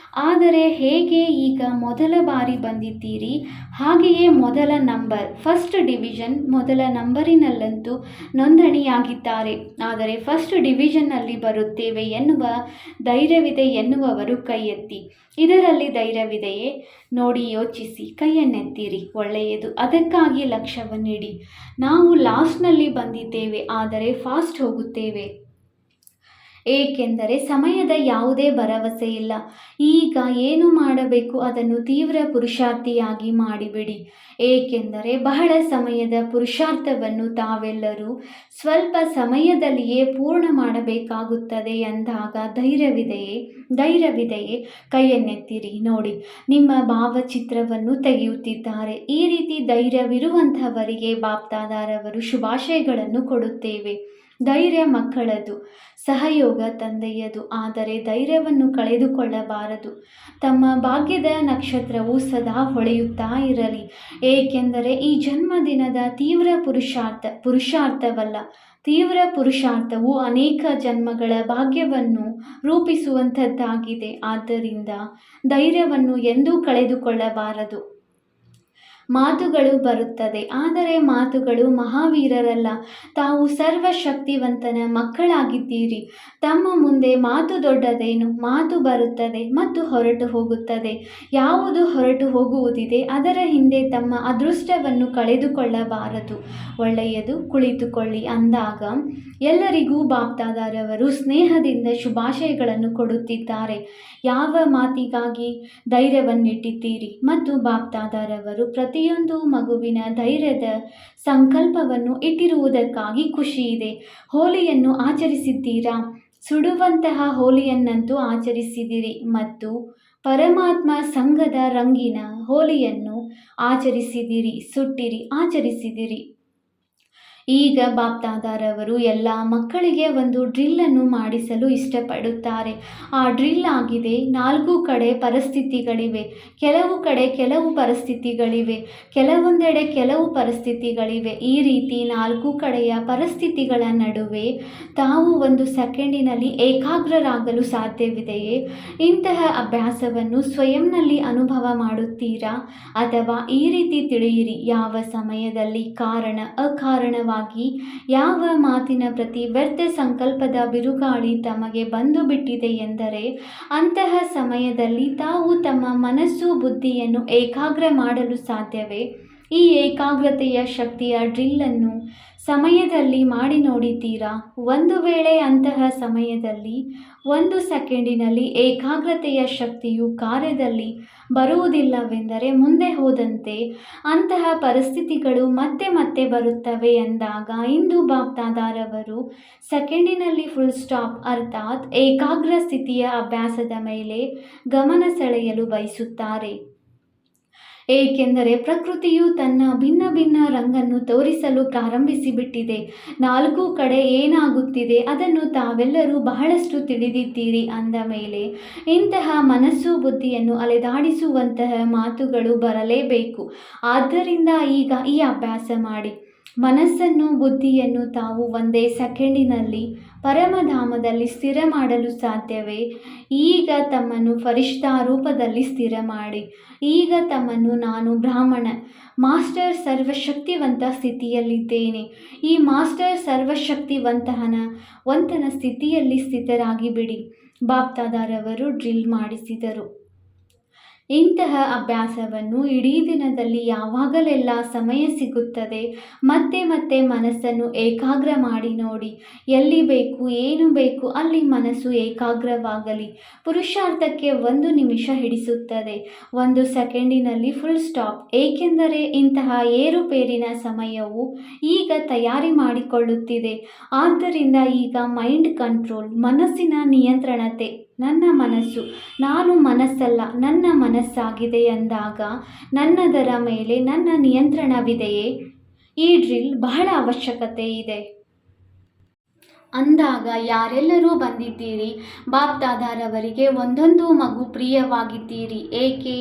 ಆದರೆ ಹೇಗೆ ಈಗ ಮೊದಲ ಬಾರಿ ಬಂದಿದ್ದೀರಿ, ಹಾಗೆಯೇ ಮೊದಲ ನಂಬರ್, ಫಸ್ಟ್ ಡಿವಿಷನ್, ಮೊದಲ ನಂಬರಿನಲ್ಲಂತೂ ನೋಂದಣಿಯಾಗಿದ್ದಾರೆ. ಆದರೆ ಫಸ್ಟ್ ಡಿವಿಷನ್ನಲ್ಲಿ ಬರುತ್ತೇವೆ ಎನ್ನುವ ಧೈರ್ಯವಿದೆ ಎನ್ನುವವರು ಕೈ ಎತ್ತಿ. ಇದರಲ್ಲಿ ಧೈರ್ಯವಿದೆಯೇ? ನೋಡಿ, ಯೋಚಿಸಿ, ಕೈಯನ್ನೆತ್ತಿರಿ. ಒಳ್ಳೆಯದು. ಅದಕ್ಕಾಗಿ ಲಕ್ಷ್ಯವನ್ನಿಡಿ. ನಾವು ಲಾಸ್ಟ್ನಲ್ಲಿ ಬಂದಿದ್ದೇವೆ, ಆದರೆ ಫಾಸ್ಟ್ ಹೋಗುತ್ತೇವೆ. ಏಕೆಂದರೆ ಸಮಯದ ಯಾವುದೇ ಭರವಸೆ ಇಲ್ಲ. ಈಗ ಏನು ಮಾಡಬೇಕು ಅದನ್ನು ತೀವ್ರ ಪುರುಷಾರ್ಥಿಯಾಗಿ ಮಾಡಿಬಿಡಿ. ಏಕೆಂದರೆ ಬಹಳ ಸಮಯದ ಪುರುಷಾರ್ಥವನ್ನು ತಾವೆಲ್ಲರೂ ಸ್ವಲ್ಪ ಸಮಯದಲ್ಲಿಯೇ ಪೂರ್ಣ ಮಾಡಬೇಕಾಗುತ್ತದೆ ಎಂದಾಗ ಧೈರ್ಯವಿದೆಯೇ? ಕೈಯನ್ನೆತ್ತಿರಿ ನೋಡಿ, ನಿಮ್ಮ ಭಾವಚಿತ್ರವನ್ನು ತೆಗೆಯುತ್ತಿದ್ದಾರೆ. ಈ ರೀತಿ ಧೈರ್ಯವಿರುವಂಥವರಿಗೆ ಬಾಪ್ದಾದಾರವರು ಶುಭಾಶಯಗಳನ್ನು ಕೊಡುತ್ತೇವೆ. ಧೈರ್ಯ ಮಕ್ಕಳದು, ಸಹಯೋಗ ತಂದೆಯದು. ಆದರೆ ಧೈರ್ಯವನ್ನು ಕಳೆದುಕೊಳ್ಳಬಾರದು. ತಮ್ಮ ಭಾಗ್ಯದ ನಕ್ಷತ್ರವು ಸದಾ ಹೊಳೆಯುತ್ತಾ ಇರಲಿ. ಏಕೆಂದರೆ ಈ ಜನ್ಮದಿನದ ತೀವ್ರ ಪುರುಷಾರ್ಥವಲ್ಲ, ತೀವ್ರ ಪುರುಷಾರ್ಥವು ಅನೇಕ ಜನ್ಮಗಳ ಭಾಗ್ಯವನ್ನು ರೂಪಿಸುವಂಥದ್ದಾಗಿದೆ. ಆದ್ದರಿಂದ ಧೈರ್ಯವನ್ನು ಎಂದೂ ಕಳೆದುಕೊಳ್ಳಬಾರದು. ಮಾತುಗಳು ಬರುತ್ತದೆ, ಆದರೆ ಮಾತುಗಳು ಮಹಾವೀರರಲ್ಲ. ತಾವು ಸರ್ವಶಕ್ತಿವಂತನ ಮಕ್ಕಳಾಗಿದ್ದೀರಿ. ತಮ್ಮ ಮುಂದೆ ಮಾತು ದೊಡ್ಡದೇನು? ಮಾತು ಬರುತ್ತದೆ ಮತ್ತು ಹೊರಟು ಹೋಗುತ್ತದೆ. ಯಾವುದು ಹೊರಟು ಹೋಗುವುದಿದೆ ಅದರ ಹಿಂದೆ ತಮ್ಮ ಅದೃಷ್ಟವನ್ನು ಕಳೆದುಕೊಳ್ಳಬಾರದು. ಒಳ್ಳೆಯದು, ಕುಳಿತುಕೊಳ್ಳಿ ಅಂದಾಗ ಎಲ್ಲರಿಗೂ ಬಾಪ್ದಾದಾರವರು ಸ್ನೇಹದಿಂದ ಶುಭಾಶಯಗಳನ್ನು ಕೊಡುತ್ತಿದ್ದಾರೆ. ಯಾವ ಮಾತಿಗಾಗಿ ಧೈರ್ಯವನ್ನಿಟ್ಟಿದ್ದೀರಿ? ಮತ್ತು ಬಾಪ್ದಾದಾರವರು ಪ್ರತಿಯೊಂದು ಮಗುವಿನ ಧೈರ್ಯದ ಸಂಕಲ್ಪವನ್ನು ಇಟ್ಟಿರುವುದಕ್ಕಾಗಿ ಖುಷಿಯಿದೆ. ಹೋಲಿಯನ್ನು ಆಚರಿಸಿದ್ದೀರಾ? ಸುಡುವಂತಹ ಹೋಲಿಯನ್ನಂತೂ ಆಚರಿಸಿದಿರಿ ಮತ್ತು ಪರಮಾತ್ಮ ಸಂಘದ ರಂಗಿನ ಹೋಲಿಯನ್ನು ಆಚರಿಸಿದಿರಿ, ಸುಟ್ಟಿರಿ, ಆಚರಿಸಿದಿರಿ. ಈಗ ಬಾಪ್ದಾದಾರವರು ಎಲ್ಲ ಮಕ್ಕಳಿಗೆ ಒಂದು ಡ್ರಿಲ್ಲನ್ನು ಮಾಡಿಸಲು ಇಷ್ಟಪಡುತ್ತಾರೆ. ಆ ಡ್ರಿಲ್ ಆಗಿದೆ, 4 ಕಡೆ ಪರಿಸ್ಥಿತಿಗಳಿವೆ. ಕೆಲವು ಕಡೆ ಕೆಲವು ಪರಿಸ್ಥಿತಿಗಳಿವೆ, ಕೆಲವೊಂದೆಡೆ ಕೆಲವು ಪರಿಸ್ಥಿತಿಗಳಿವೆ. ಈ ರೀತಿ 4 ಕಡೆಯ ಪರಿಸ್ಥಿತಿಗಳ ನಡುವೆ ತಾವು 1 ಸೆಕೆಂಡಿನಲ್ಲಿ ಏಕಾಗ್ರರಾಗಲು ಸಾಧ್ಯವಿದೆಯೇ? ಇಂತಹ ಅಭ್ಯಾಸವನ್ನು ಸ್ವಯಂನಲ್ಲಿ ಅನುಭವ ಮಾಡುತ್ತೀರಾ? ಅಥವಾ ಈ ರೀತಿ ತಿಳಿಯಿರಿ, ಯಾವ ಸಮಯದಲ್ಲಿ ಕಾರಣ ಅಕಾರಣವಾಗಿ ಯಾವ ಮಾತಿನ ಪ್ರತಿ ವ್ಯರ್ಥ ಸಂಕಲ್ಪದ ಬಿರುಗಾಳಿ ತಮಗೆ ಬಂದು ಬಿಟ್ಟಿದೆ ಎಂದರೆ ಅಂತಹ ಸಮಯದಲ್ಲಿ ತಾವು ತಮ್ಮ ಮನಸ್ಸು ಬುದ್ಧಿಯನ್ನು ಏಕಾಗ್ರ ಮಾಡಲು ಸಾಧ್ಯವೇ? ಈ ಏಕಾಗ್ರತೆಯ ಶಕ್ತಿಯ ಡ್ರಿಲ್ಲನ್ನು ಸಮಯದಲ್ಲಿ ಮಾಡಿ ನೋಡಿದ್ದೀರಾ? ಒಂದು ವೇಳೆ ಅಂತಹ ಸಮಯದಲ್ಲಿ 1 ಸೆಕೆಂಡಿನಲ್ಲಿ ಏಕಾಗ್ರತೆಯ ಶಕ್ತಿಯು ಕಾರ್ಯದಲ್ಲಿ ಬರುವುದಿಲ್ಲವೆಂದರೆ ಮುಂದೆ ಹೋದಂತೆ ಅಂತಹ ಪರಿಸ್ಥಿತಿಗಳು ಮತ್ತೆ ಮತ್ತೆ ಬರುತ್ತವೆ ಎಂದಾಗ ಇಂದು ಬಾಪ್ದಾದಾರವರು ಸೆಕೆಂಡಿನಲ್ಲಿ ಫುಲ್ ಸ್ಟಾಪ್ ಅರ್ಥಾತ್ ಏಕಾಗ್ರ ಸ್ಥಿತಿಯ ಅಭ್ಯಾಸದ ಮೇಲೆ ಗಮನ ಸೆಳೆಯಲು ಬಯಸುತ್ತಾರೆ. ಏಕೆಂದರೆ ಪ್ರಕೃತಿಯು ತನ್ನ ಭಿನ್ನ ಭಿನ್ನ ರಂಗನ್ನು ತೋರಿಸಲು ಪ್ರಾರಂಭಿಸಿಬಿಟ್ಟಿದೆ. 4 ಕಡೆ ಏನಾಗುತ್ತಿದೆ ಅದನ್ನು ತಾವೆಲ್ಲರೂ ಬಹಳಷ್ಟು ತಿಳಿದಿದ್ದೀರಿ ಅಂದ ಮೇಲೆ ಇಂತಹ ಮನಸ್ಸು ಬುದ್ಧಿಯನ್ನು ಅಲೆದಾಡಿಸುವಂತಹ ಮಾತುಗಳು ಬರಲೇಬೇಕು. ಆದ್ದರಿಂದ ಈಗ ಈ ಅಭ್ಯಾಸ ಮಾಡಿ. ಮನಸ್ಸನ್ನು ಬುದ್ಧಿಯನ್ನು ತಾವು 1 ಸೆಕೆಂಡಿನಲ್ಲಿ ಪರಮಧಾಮದಲ್ಲಿ ಸ್ಥಿರ ಮಾಡಲು ಸಾಧ್ಯವೇ? ಈಗ ತಮ್ಮನ್ನು ಫರಿಷ್ಠಾ ರೂಪದಲ್ಲಿ ಸ್ಥಿರ ಮಾಡಿ. ಈಗ ತಮ್ಮನ್ನು ನಾನು ಬ್ರಾಹ್ಮಣ ಮಾಸ್ಟರ್ ಸರ್ವಶಕ್ತಿವಂತ ಸ್ಥಿತಿಯಲ್ಲಿದ್ದೇನೆ. ಈ ಮಾಸ್ಟರ್ ಸರ್ವಶಕ್ತಿವಂತನ ಸ್ಥಿತಿಯಲ್ಲಿ ಸ್ಥಿತರಾಗಿ ಬಿಡಿ. ಬಾಪ್ದಾದಾರವರು ಡ್ರಿಲ್ ಮಾಡಿಸಿದರು. ಇಂತಹ ಅಭ್ಯಾಸವನ್ನು ಇಡೀ ದಿನದಲ್ಲಿ ಯಾವಾಗಲೆಲ್ಲ ಸಮಯ ಸಿಗುತ್ತದೆ ಮತ್ತೆ ಮತ್ತೆ ಮನಸ್ಸನ್ನು ಏಕಾಗ್ರ ಮಾಡಿ ನೋಡಿ. ಎಲ್ಲಿ ಬೇಕು, ಏನು ಬೇಕು ಅಲ್ಲಿ ಮನಸ್ಸು ಏಕಾಗ್ರವಾಗಲಿ. ಪುರುಷಾರ್ಥಕ್ಕೆ 1 ನಿಮಿಷ ಹಿಡಿಸುತ್ತದೆ, 1 ಸೆಕೆಂಡಿನಲ್ಲಿ ಫುಲ್ ಸ್ಟಾಪ್. ಏಕೆಂದರೆ ಇಂತಹ ಏರುಪೇರಿನ ಸಮಯವು ಈಗ ತಯಾರಿ ಮಾಡಿಕೊಳ್ಳುತ್ತಿದೆ. ಆದ್ದರಿಂದ ಈಗ ಮೈಂಡ್ ಕಂಟ್ರೋಲ್, ಮನಸ್ಸಿನ ನಿಯಂತ್ರಣತೆ. ನನ್ನ ಮನಸ್ಸು ನಾನು ಮನಸ್ಸಲ್ಲ, ನನ್ನ ಮನಸ್ಸಾಗಿದೆ ಎಂದಾಗ ನನ್ನದರ ಮೇಲೆ ನನ್ನ ನಿಯಂತ್ರಣವಿದೆಯೇ? ಈ ಡ್ರಿಲ್ ಬಹಳ ಅವಶ್ಯಕತೆ ಇದೆ. ಅಂದಾಗ ಯಾರೆಲ್ಲರೂ ಬಂದಿದ್ದೀರಿ, ಬಾಪ್ದಾದಾರವರಿಗೆ ಒಂದೊಂದು ಮಗು ಪ್ರಿಯವಾಗಿದ್ದೀರಿ. ಏಕೆ?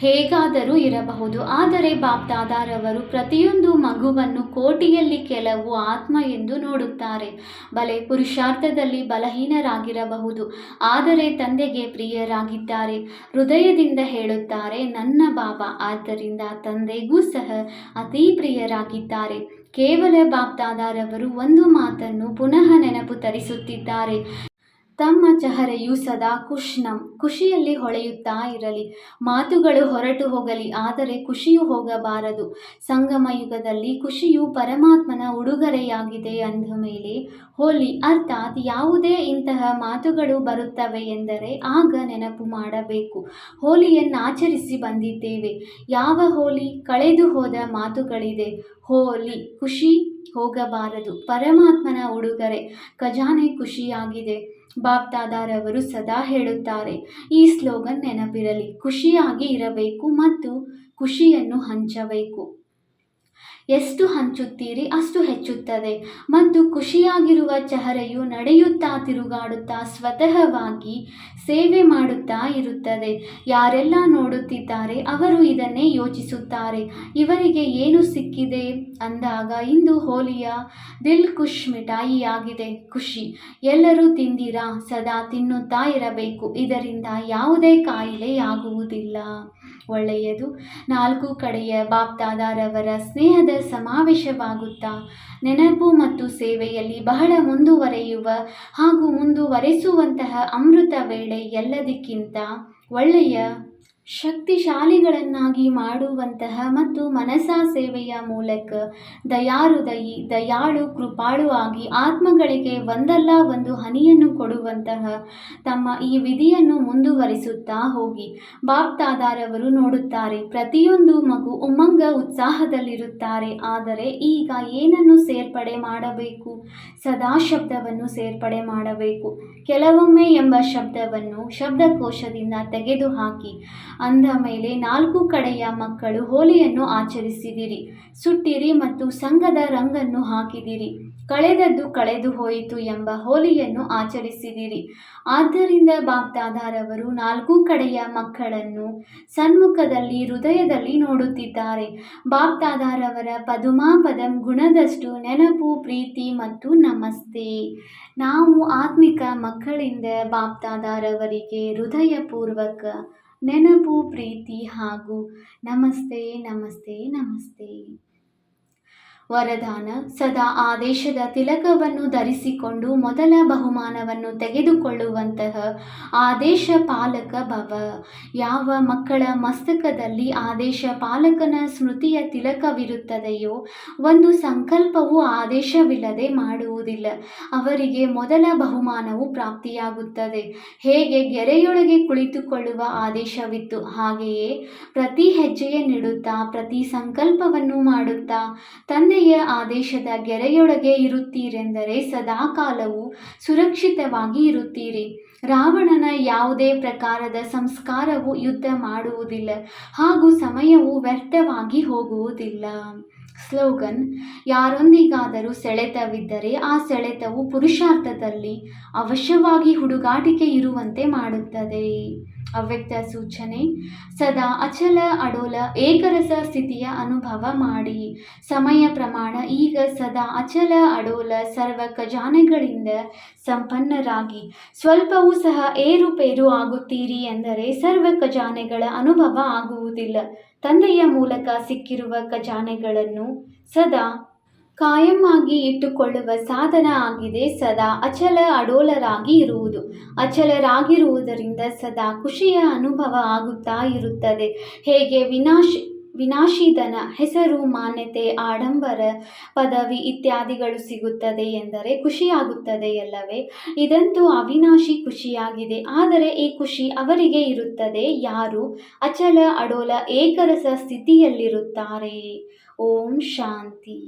ಹೇಗಾದರೂ ಇರಬಹುದು. ಆದರೆ ಬಾಪ್ದಾದಾರವರು ಪ್ರತಿಯೊಂದು ಮಗುವನ್ನು ಕೋಟಿಯಲ್ಲಿ ಕೆಲವು ಆತ್ಮ ಎಂದು ನೋಡುತ್ತಾರೆ. ಬಲೆ ಪುರುಷಾರ್ಥದಲ್ಲಿ ಬಲಹೀನರಾಗಿರಬಹುದು, ಆದರೆ ತಂದೆಗೆ ಪ್ರಿಯರಾಗಿದ್ದಾರೆ. ಹೃದಯದಿಂದ ಹೇಳುತ್ತಾರೆ ನನ್ನ ಬಾಬಾ. ಆದ್ದರಿಂದ ತಂದೆಗೂ ಸಹ ಅತೀ ಪ್ರಿಯರಾಗಿದ್ದಾರೆ. ಕೇವಲ ಬಾಪ್ದಾದಾರವರು ಒಂದು ಮಾತನ್ನು ಪುನಃ ನೆನಪು ತರಿಸುತ್ತಿದ್ದಾರೆ. ತಮ್ಮ ಚಹರೆಯು ಸದಾ ಖುಷಿಯಲ್ಲಿ ಹೊಳೆಯುತ್ತಾ ಇರಲಿ. ಮಾತುಗಳು ಹೊರಟು ಹೋಗಲಿ, ಆದರೆ ಖುಷಿಯು ಹೋಗಬಾರದು. ಸಂಗಮ ಯುಗದಲ್ಲಿ ಖುಷಿಯು ಪರಮಾತ್ಮನ ಉಡುಗೊರೆಯಾಗಿದೆ ಅಂದ ಮೇಲೆ ಹೋಲಿ ಅರ್ಥಾತ್ ಯಾವುದೇ ಇಂತಹ ಮಾತುಗಳು ಬರುತ್ತವೆ ಎಂದರೆ ಆಗ ನೆನಪು ಮಾಡಬೇಕು. ಹೋಲಿಯನ್ನಾಚರಿಸಿ ಬಂದಿದ್ದೇವೆ. ಯಾವ ಹೋಲಿ? ಕಳೆದು ಹೋದ ಮಾತುಗಳಿದೆ. ಹೋಲಿ ಖುಷಿ ಹೋಗಬಾರದು. ಪರಮಾತ್ಮನ ಉಡುಗೊರೆ ಖಜಾನೆ ಖುಷಿಯಾಗಿದೆ. ಬಾಪ್ದಾದಾರವರು ಸದಾ ಹೇಳುತ್ತಾರೆ, ಈ ಸ್ಲೋಗನ್ ನೆನಪಿರಲಿ. ಖುಷಿಯಾಗಿ ಇರಬೇಕು ಮತ್ತು ಖುಷಿಯನ್ನು ಹಂಚಬೇಕು. ಎಷ್ಟು ಹಂಚುತ್ತೀರಿ ಅಷ್ಟು ಹೆಚ್ಚುತ್ತದೆ. ಮತ್ತು ಖುಷಿಯಾಗಿರುವ ಚಹರೆಯು ನಡೆಯುತ್ತಾ ತಿರುಗಾಡುತ್ತಾ ಸ್ವತಃವಾಗಿ ಸೇವೆ ಮಾಡುತ್ತಾ ಇರುತ್ತದೆ. ಯಾರೆಲ್ಲ ನೋಡುತ್ತಿದ್ದಾರೆ ಅವರು ಇದನ್ನೇ ಯೋಚಿಸುತ್ತಾರೆ, ಇವರಿಗೆ ಏನು ಸಿಕ್ಕಿದೆ ಅಂದಾಗ ಇಂದು ಹೋಲಿಯ ದಿಲ್ ಖುಷ್ ಮಿಠಾಯಿಯಾಗಿದೆ. ಖುಷಿ ಎಲ್ಲರೂ ತಿಂದಿರಾ? ಸದಾ ತಿನ್ನುತ್ತಾ ಇರಬೇಕು. ಇದರಿಂದ ಯಾವುದೇ ಕಾಯಿಲೆಯಾಗುವುದಿಲ್ಲ. ಒಳ್ಳೆಯದು. ನಾಲ್ಕು ಕಡೆಯ ಬಾಪ್ದಾದಾರವರ ಸ್ನೇಹದ ಸಮಾವೇಶವಾಗುತ್ತಾ ನೆನಪು ಮತ್ತು ಸೇವೆಯಲ್ಲಿ ಬಹಳ ಮುಂದುವರೆಯುವ ಹಾಗೂ ಮುಂದುವರೆಸುವಂತಹ ಅಮೃತ ವೇಳೆ ಎಲ್ಲದಕ್ಕಿಂತ ಒಳ್ಳೆಯ ಶಕ್ತಿಶಾಲಿಗಳನ್ನಾಗಿ ಮಾಡುವಂತಹ ಮತ್ತು ಮನಸಾ ಸೇವೆಯ ಮೂಲಕ ದಯಾಹೃದಯಿ, ದಯಾಳು, ಕೃಪಾಳು ಆಗಿ ಆತ್ಮಗಳಿಗೆ ಒಂದಲ್ಲ ಒಂದು ಹನಿಯನ್ನು ಕೊಡುವಂತಹ ತಮ್ಮ ಈ ವಿಧಿಯನ್ನು ಮುಂದುವರಿಸುತ್ತಾ ಹೋಗಿ. ಬಾಪ್ದಾದಾರವರು ನೋಡುತ್ತಾರೆ, ಪ್ರತಿಯೊಂದು ಮಗು ಉಮ್ಮಂಗ ಉತ್ಸಾಹದಲ್ಲಿರುತ್ತಾರೆ. ಆದರೆ ಈಗ ಏನನ್ನು ಸೇರ್ಪಡೆ ಮಾಡಬೇಕು? ಸದಾ ಶಬ್ದವನ್ನು ಸೇರ್ಪಡೆ ಮಾಡಬೇಕು. ಕೆಲವೊಮ್ಮೆ ಎಂಬ ಶಬ್ದವನ್ನು ಶಬ್ದಕೋಶದಿಂದ ತೆಗೆದುಹಾಕಿ. ಅಂದ ಮೇಲೆ ನಾಲ್ಕು ಕಡೆಯ ಮಕ್ಕಳು ಹೋಲಿಯನ್ನು ಆಚರಿಸಿದಿರಿ, ಸುಟ್ಟಿರಿ ಮತ್ತು ಸಂಘದ ರಂಗನ್ನು ಹಾಕಿದಿರಿ. ಕಳೆದದ್ದು ಕಳೆದು ಹೋಯಿತು ಎಂಬ ಹೋಲಿಯನ್ನು ಆಚರಿಸಿದಿರಿ. ಆದ್ದರಿಂದ ಬಾಪ್ದಾದಾರವರು ನಾಲ್ಕು ಕಡೆಯ ಮಕ್ಕಳನ್ನು ಸನ್ಮುಖದಲ್ಲಿ ಹೃದಯದಲ್ಲಿ ನೋಡುತ್ತಿದ್ದಾರೆ. ಬಾಪ್ದಾದಾರವರ ಪದುಮಾಪದಂ ಗುಣದಷ್ಟು ನೆನಪು, ಪ್ರೀತಿ ಮತ್ತು ನಮಸ್ತೆ. ನಾವು ಆತ್ಮಿಕ ಮಕ್ಕಳಿಂದ ಬಾಪ್ದಾದಾರವರಿಗೆ ಹೃದಯಪೂರ್ವಕ ನೆನಪು, ಪ್ರೀತಿ ಹಾಗೂ ನಮಸ್ತೆ ನಮಸ್ತೆ ನಮಸ್ತೆ. ವರದಾನ: ಸದಾ ಆದೇಶದ ತಿಲಕವನ್ನು ಧರಿಸಿಕೊಂಡು ಮೊದಲ ಬಹುಮಾನವನ್ನು ತೆಗೆದುಕೊಳ್ಳುವಂತಹ ಆದೇಶ ಪಾಲಕ ಭವ. ಯಾವ ಮಕ್ಕಳ ಮಸ್ತಕದಲ್ಲಿ ಆದೇಶ ಪಾಲಕನ ಸ್ಮೃತಿಯ ತಿಲಕವಿರುತ್ತದೆಯೋ ಒಂದು ಸಂಕಲ್ಪವು ಆದೇಶವಿಲ್ಲದೆ ಮಾಡುವುದಿಲ್ಲ, ಅವರಿಗೆ ಮೊದಲ ಬಹುಮಾನವು ಪ್ರಾಪ್ತಿಯಾಗುತ್ತದೆ. ಹೇಗೆ ಗೆರೆಯೊಳಗೆ ಕುಳಿತುಕೊಳ್ಳುವ ಆದೇಶವಿತ್ತು, ಹಾಗೆಯೇ ಪ್ರತಿ ಹೆಜ್ಜೆಯನ್ನಿಡುತ್ತಾ ಪ್ರತಿ ಸಂಕಲ್ಪವನ್ನು ಮಾಡುತ್ತಾ ತಂದೆಯ ಆದೇಶದ ಗೆರೆಯೊಳಗೆ ಇರುತ್ತೀರೆಂದರೆ ಸದಾಕಾಲವೂ ಸುರಕ್ಷಿತವಾಗಿ ಇರುತ್ತೀರಿ. ರಾವಣನ ಯಾವುದೇ ಪ್ರಕಾರದ ಸಂಸ್ಕಾರವು ಯುದ್ಧ ಮಾಡುವುದಿಲ್ಲ ಹಾಗೂ ಸಮಯವು ವ್ಯರ್ಥವಾಗಿ ಹೋಗುವುದಿಲ್ಲ. ಸ್ಲೋಗನ್: ಯಾರೊಂದಿಗಾದರೂ ಸೆಳೆತವಿದ್ದರೆ ಆ ಸೆಳೆತವು ಪುರುಷಾರ್ಥದಲ್ಲಿ ಅವಶ್ಯವಾಗಿ ಹುಡುಗಾಟಿಕೆ ಇರುವಂತೆ ಮಾಡುತ್ತದೆ. ಅವ್ಯಕ್ತ ಸೂಚನೆ: ಸದಾ ಅಚಲ ಅಡೋಲ ಏಕರಸ ಸ್ಥಿತಿಯ ಅನುಭವ ಮಾಡಿ. ಸಮಯ ಪ್ರಮಾಣ: ಈಗ ಸದಾ ಅಚಲ ಅಡೋಲ ಸರ್ವ ಖಜಾನೆಗಳಿಂದ ಸಂಪನ್ನರಾಗಿ. ಸ್ವಲ್ಪವೂ ಸಹ ಏರುಪೇರು ಆಗುತ್ತೀರಿ ಎಂದರೆ ಸರ್ವ ಖಜಾನೆಗಳ ಅನುಭವ ಆಗುವುದಿಲ್ಲ. ತಂದೆಯ ಮೂಲಕ ಸಿಕ್ಕಿರುವ ಖಜಾನೆಗಳನ್ನು ಸದಾ ಕಾಯಂ ಆಗಿ ಇಟ್ಟುಕೊಳ್ಳುವ ಸಾಧನ ಆಗಿದೆ ಸದಾ ಅಚಲ ಅಡೋಲರಾಗಿ ಇರುವುದು. ಅಚಲರಾಗಿರುವುದರಿಂದ ಸದಾ ಖುಷಿಯ ಅನುಭವ ಆಗುತ್ತಾ ಇರುತ್ತದೆ. ಹೇಗೆ ವಿನಾಶಿಧನ, ಹೆಸರು, ಮಾನ್ಯತೆ, ಆಡಂಬರ, ಪದವಿ ಇತ್ಯಾದಿಗಳು ಸಿಗುತ್ತದೆ ಎಂದರೆ ಖುಷಿಯಾಗುತ್ತದೆಯಲ್ಲವೇ? ಇದಂತೂ ಅವಿನಾಶಿ ಖುಷಿಯಾಗಿದೆ. ಆದರೆ ಈ ಖುಷಿ ಅವರಿಗೆ ಇರುತ್ತದೆ ಯಾರು ಅಚಲ ಅಡೋಲ ಏಕರಸ ಸ್ಥಿತಿಯಲ್ಲಿರುತ್ತಾರೆ. ಓಂ ಶಾಂತಿ.